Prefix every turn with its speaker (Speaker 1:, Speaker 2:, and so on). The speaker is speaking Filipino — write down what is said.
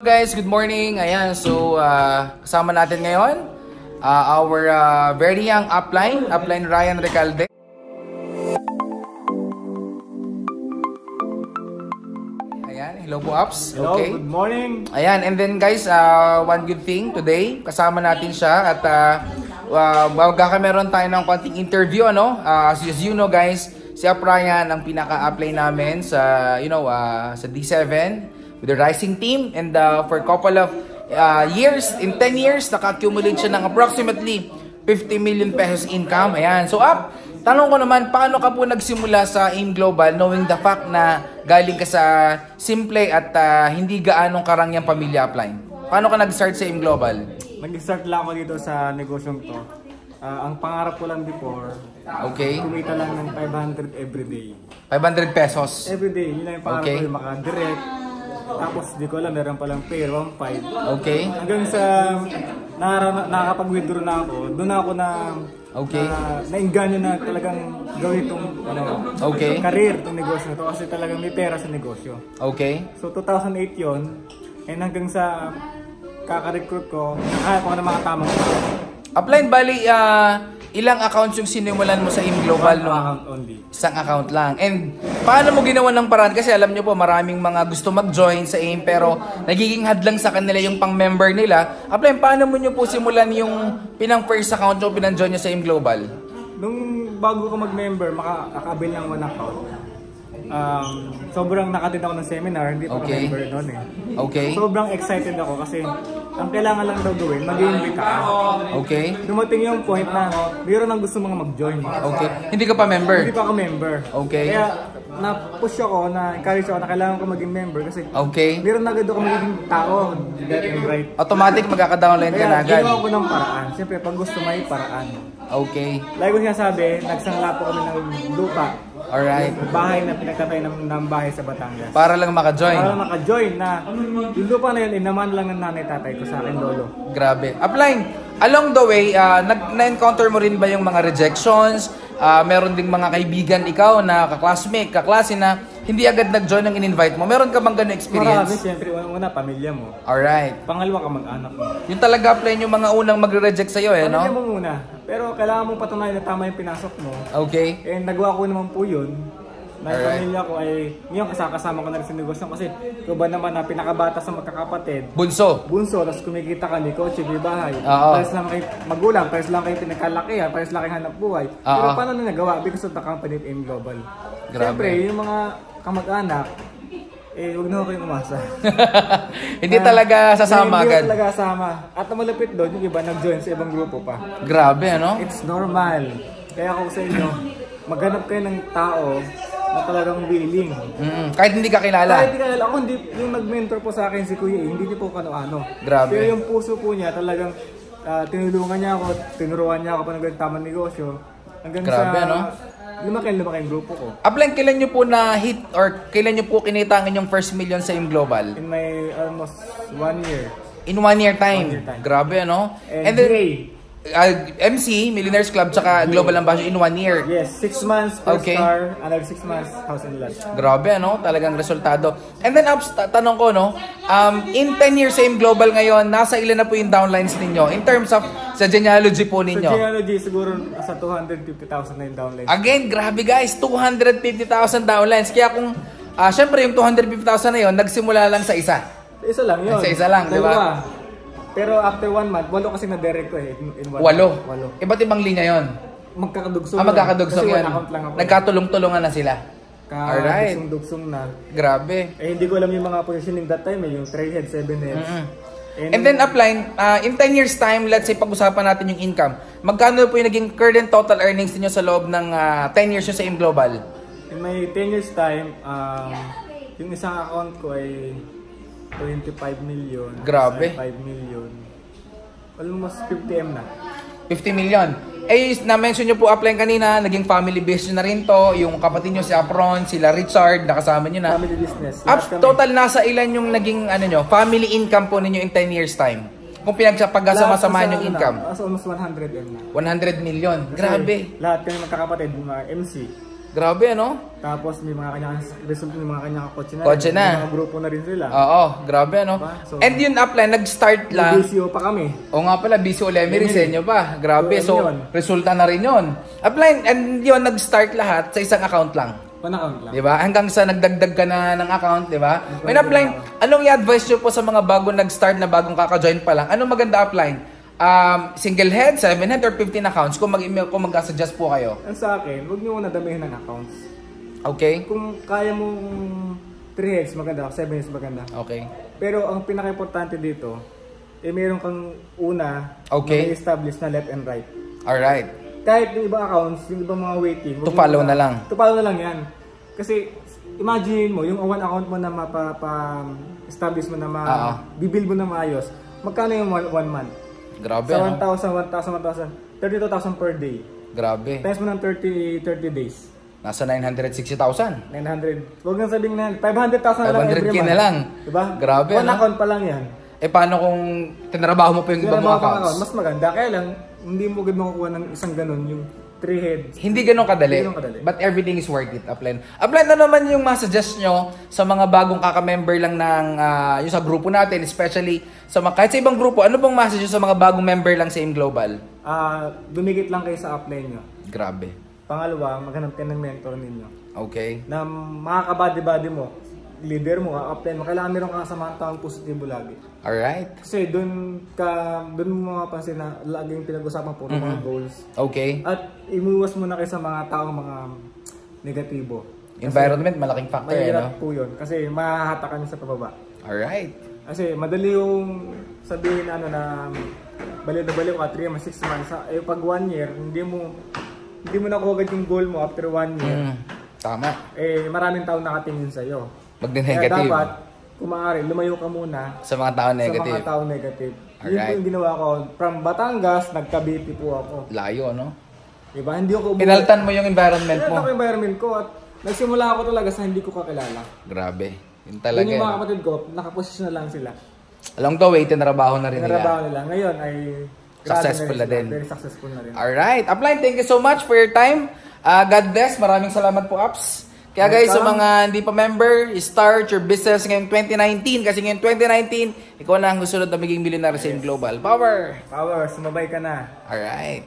Speaker 1: Guys, good morning. Ayan, so kasama natin ngayon our very young upline Ryan Recalde. Ayan, hello po Ups.
Speaker 2: Hello,
Speaker 1: okay.
Speaker 2: Good morning.
Speaker 1: Ayan, and then guys, one good thing today, kasama natin siya at magkakameron tayo ng konting interview, ano? As you know guys, si Ryan ang pinaka-upline namin sa sa D7 with the Rising team, and for a couple of years, in 10 years, naka-accumulate siya ng approximately 50 million pesos income. Ayan. So tanong ko naman, paano ka po nagsimula sa AIM Global knowing the fact na galing ka sa simple at hindi gaanong karangyang pamilya upline? Paano ka nag-start sa AIM Global?
Speaker 2: Nag-start lang ako dito sa negosyong to. Ang pangarap ko lang before,
Speaker 1: okay,
Speaker 2: kumita lang ng 500 everyday.
Speaker 1: 500 pesos?
Speaker 2: Everyday, yun lang yung pangarap
Speaker 1: okay.
Speaker 2: ko, yung maka-direct. Tapos di ko alam, meron palang pair, 1.5.
Speaker 1: Okay.
Speaker 2: Hanggang sa nakakapag-withdraw na ako, doon ako
Speaker 1: okay.
Speaker 2: nainganyo na talagang gawin itong
Speaker 1: okay.
Speaker 2: career, itong negosyo na to, kasi talagang may pera sa negosyo.
Speaker 1: Okay.
Speaker 2: So 2008 yon, and hanggang sa kaka-recruit ko, nakaya ko na makatamang
Speaker 1: upline, bali, ilang accounts yung sinimulan mo sa AIM Global?
Speaker 2: One account only.
Speaker 1: Isang account lang. And paano mo ginawa ng paraan? Kasi alam nyo po, maraming mga gusto mag-join sa AIM pero nagiging hadlang sa kanila yung pang-member nila. Upline, paano mo nyo po simulan yung pinang-first account nyo, pinang-join nyo sa AIM Global?
Speaker 2: Nung bago ko mag-member, makakabil ng one account. Sobrang nakatid ako ng seminar, hindi pa
Speaker 1: okay.
Speaker 2: member noon eh.
Speaker 1: Okay.
Speaker 2: Sobrang excited ako kasi ang kailangan lang daw gawin, mag-i-invite ka.
Speaker 1: Okay.
Speaker 2: Dumating yung point na mayroon nang gusto mga mag-join.
Speaker 1: Okay. Hindi ka pa member?
Speaker 2: Hindi pa ako member.
Speaker 1: Okay.
Speaker 2: Kaya na-push ako, na-encourage ako na kailangan ko maging member kasi
Speaker 1: okay.
Speaker 2: mayroon na agad ako magiging tao, left and right.
Speaker 1: Automatic magkaka-downline ka na agad.
Speaker 2: Kaya ginawa ko ng paraan. Siyempre, pag gusto may paraan.
Speaker 1: Okay.
Speaker 2: Like ko sinasabi, nagsangla po kami ng lupa.
Speaker 1: Alright.
Speaker 2: Bahay na pinagtatay ng bahay sa Batangas.
Speaker 1: Para lang maka-join.
Speaker 2: Para lang maka-join na yung lupa na yun, inaman lang ng nanay-tatay ko sa akin lolo.
Speaker 1: Grabe. Upline, along the way, na-encounter mo rin ba yung mga rejections? Meron ding mga kaibigan ikaw na kaklase na hindi agad nag-join ng in-invite mo. Meron ka bang ganun experience?
Speaker 2: Marami, siyempre, una, pamilya mo.
Speaker 1: Alright.
Speaker 2: Pangalawa ka mag-anak mo.
Speaker 1: Yung talaga, upline, yung mga unang magre-reject sa'yo, no?
Speaker 2: Pamilya mo muna. Pero kailangan mong patunayan na tama yung pinasok mo.
Speaker 1: Okay.
Speaker 2: And nagawa ko naman po yun. Na yung pamilya ko ay, ngayon kasama ko na rin sa negosyo kasi ikaw ba naman na pinakabata sa magkakapatid.
Speaker 1: Bunso.
Speaker 2: Bunso, tapos kumikita ka ni coach, may bahay.
Speaker 1: Oo.
Speaker 2: Pares lang kayo magulang, pares lang kayo pinagkalakihan, pares lang kayo hanap buhay. Pero paano na nagawa? Because of the company of AIM Global.
Speaker 1: Grabe.
Speaker 2: Siyempre, yung mga kamag-anak, huwag na kayong umasa.
Speaker 1: Hindi talaga sasama agad.
Speaker 2: Hindi talaga sasama. At malapit doon, yung iba nag-join sa ibang grupo pa.
Speaker 1: Grabe, ano?
Speaker 2: It's normal. Kaya ako sa inyo, maghanap kayo ng tao na talagang willing.
Speaker 1: Kahit hindi ka kilala.
Speaker 2: Kahit hindi ka kilala. Ako, yung nag-mentor po sa akin si Kuya, hindi niyo po kano-ano.
Speaker 1: Grabe.
Speaker 2: Pero yung puso po niya, talagang tinulungan niya ako, tinuruan niya ako pa ng tamang negosyo. Hanggang
Speaker 1: grabe,
Speaker 2: sa
Speaker 1: no?
Speaker 2: lumaki yung grupo ko.
Speaker 1: Upline, kailan nyo po na hit or kailan nyo po kinitangin yung first million sa AIM Global?
Speaker 2: In my almost 1 year.
Speaker 1: In 1 year time?
Speaker 2: 1 year time.
Speaker 1: Grabe, ano?
Speaker 2: And
Speaker 1: then,
Speaker 2: Gray.
Speaker 1: MC, Millionaires Club, tsaka Global Ambassador in 1 year.
Speaker 2: Yes, 6 months per
Speaker 1: okay.
Speaker 2: star, another 6 months, house and lot.
Speaker 1: Grabe, ano? Talagang resultado. And then, Ups, tanong ko, no? In 10 years sa AIM Global ngayon, nasa ilan na po yung downlines ninyo? In terms of sa genealogy po ninyo?
Speaker 2: Sa genealogy, siguro sa 250,000 na yung downlines.
Speaker 1: Again, grabe guys, 250,000 downlines. Kaya kung, syempre yung 250,000 na yun, nagsimula lang sa isa.
Speaker 2: Isa lang yun.
Speaker 1: Sa isa lang, di ba?
Speaker 2: Pero after 1 month, 8 kasi na-direct ko eh.
Speaker 1: 8? Iba't ibang linya yon.
Speaker 2: Magkakadugsong
Speaker 1: magkakadugsong
Speaker 2: yan.
Speaker 1: yan. Nagkatulong-tulungan na sila. Alright.
Speaker 2: Dugsong na.
Speaker 1: Grabe.
Speaker 2: Eh hindi ko alam yung mga positioning that time eh. Yung 3 heads, 7 heads.
Speaker 1: And then upline, in 10 years time, let's say pag-usapan natin yung income. Magkano po yung naging current total earnings niyo sa loob ng 10 years nyo sa AIM Global?
Speaker 2: In my 10 years time, yung isang account ko ay 25 million.
Speaker 1: Grabe.
Speaker 2: 5 million. Almost 50M na.
Speaker 1: 50 million. Eh, na-mention nyo po upline kanina, naging family business na rin to. Yung kapatid nyo si Apron, sila Richard, nakasama nyo na.
Speaker 2: Family business.
Speaker 1: Ups, total nasa ilan yung naging family income po ninyo in 10 years time? Kung pinagsapagkasama-samahan yung income.
Speaker 2: Almost 100M na.
Speaker 1: 100 million. Grabe.
Speaker 2: Lahat kami magkakapatid, mga MC.
Speaker 1: Grabe, ano?
Speaker 2: Tapos may mga kanya result, may mga kanya kotse na.
Speaker 1: Kotse na.
Speaker 2: May mga grupo na rin sila.
Speaker 1: Oo, grabe, ano?
Speaker 2: Diba? So,
Speaker 1: And yun, upline, nag-start lang.
Speaker 2: BCO pa kami.
Speaker 1: O nga pala, BCO Lemery sa inyo pa. Grabe,
Speaker 2: So,
Speaker 1: so,
Speaker 2: yun.
Speaker 1: resulta na rin yun. Upline, and yun, nag-start lahat sa isang account lang.
Speaker 2: Pan-account lang.
Speaker 1: Di ba? Hanggang sa nagdagdag ka na ng account, di ba? May upline, anong i-advise nyo po sa mga bagong nag-start na bagong kaka-join pa lang? Anong maganda upline? Single head, 7 head, or 15 accounts? Kung mag-suggest po kayo.
Speaker 2: Ang sa akin, huwag nyo na damihin ng accounts.
Speaker 1: Okay?
Speaker 2: Kung kaya mong 3 heads, maganda. 7 heads, maganda.
Speaker 1: Okay.
Speaker 2: Pero ang pinaka-importante dito, meron kang una
Speaker 1: Okay.
Speaker 2: na establish na left and right.
Speaker 1: Alright.
Speaker 2: Kahit yung ibang accounts, yung ibang mga waiting.
Speaker 1: To follow na lang.
Speaker 2: To follow na lang yan. Kasi, imagine mo, yung one account mo na mapa-establish mo na bibuild mo na maayos, magkano yung 1 month?
Speaker 1: Grabe,
Speaker 2: Sa
Speaker 1: ano?
Speaker 2: 1,000, 32,000 per day.
Speaker 1: Grabe.
Speaker 2: Times mo ng 30 days.
Speaker 1: Nasa 960,000.
Speaker 2: 900. Huwag nang sabihin na 500,000 na lang
Speaker 1: 500K
Speaker 2: every month.
Speaker 1: na lang.
Speaker 2: Diba?
Speaker 1: Grabe,
Speaker 2: One
Speaker 1: ano?
Speaker 2: account pa lang yan.
Speaker 1: Eh, paano kung tinrabaho mo pa yung ibang mga accounts?
Speaker 2: Mas maganda. Kaya lang, hindi mo agad makukuha ng isang ganun, yung 3 heads.
Speaker 1: Hindi ganun kadali.
Speaker 2: Hindi ganun kadali.
Speaker 1: But everything is worth it, upline. Upline, ano naman yung masuggest nyo sa mga bagong kaka-member lang ng yung sa grupo natin, especially sa mga, kahit sa ibang grupo, ano bang message sa mga bagong member lang sa AIM Global?
Speaker 2: Dumikit lang kayo sa upline nyo.
Speaker 1: Grabe.
Speaker 2: Pangalawa, maghanap kayo ng mentor ninyo.
Speaker 1: Okay.
Speaker 2: Na makakabady-body mo, leader mo, upline mo, kailangan meron kang kasamahan taong positibo lagi.
Speaker 1: Alright.
Speaker 2: Kasi doon mo mapapansin na laging pinag-usapan puro mga goals.
Speaker 1: Okay.
Speaker 2: At imuwas mo na kayo sa mga taong mga negatibo.
Speaker 1: Environment, malaking factor,
Speaker 2: Mahirap
Speaker 1: no?
Speaker 2: po yun. Kasi mahahatakan nyo sa pababa.
Speaker 1: Alright.
Speaker 2: Kasi madali yung sabihin na baliw na baliw ka 3 months, 6 months. Pag 1 year, hindi mo nakuha agad yung goal mo after 1 year.
Speaker 1: Tama.
Speaker 2: Maraming tao nakatingin sa'yo.
Speaker 1: Magdi-negative.
Speaker 2: Kaya dapat, kung maaari, lumayo ka muna
Speaker 1: Sa mga tao
Speaker 2: sa
Speaker 1: negative.
Speaker 2: mga tao negative. Yun po
Speaker 1: Alright.
Speaker 2: yung ginawa ko. From Batangas, nagka-BP po ako.
Speaker 1: Layo, no?
Speaker 2: Diba? Hindi ako
Speaker 1: Pinaltan mo yung environment mo.
Speaker 2: Pinaltan ko yung environment ko at nagsimula ako talaga sa hindi ko kakilala.
Speaker 1: Grabe. Yun
Speaker 2: Yun
Speaker 1: talaga.
Speaker 2: yung mga
Speaker 1: no?
Speaker 2: kapatid ko, nakaposisyon na lang sila.
Speaker 1: Along the way, tinrabaho na rin
Speaker 2: Tinarabaho
Speaker 1: nila.
Speaker 2: nila. Ngayon ay
Speaker 1: Successful na din.
Speaker 2: Very successful na rin.
Speaker 1: Alright. Upline, thank you so much for your time. God bless. Maraming salamat po, Ups. Kaya guys, sa mga hindi pa member, start your business ngayong 2019. Kasi ngayong 2019, ikaw na ang susunod na maging millionaire sa AIM Global. Power!
Speaker 2: Power, sumabay ka na.
Speaker 1: Alright.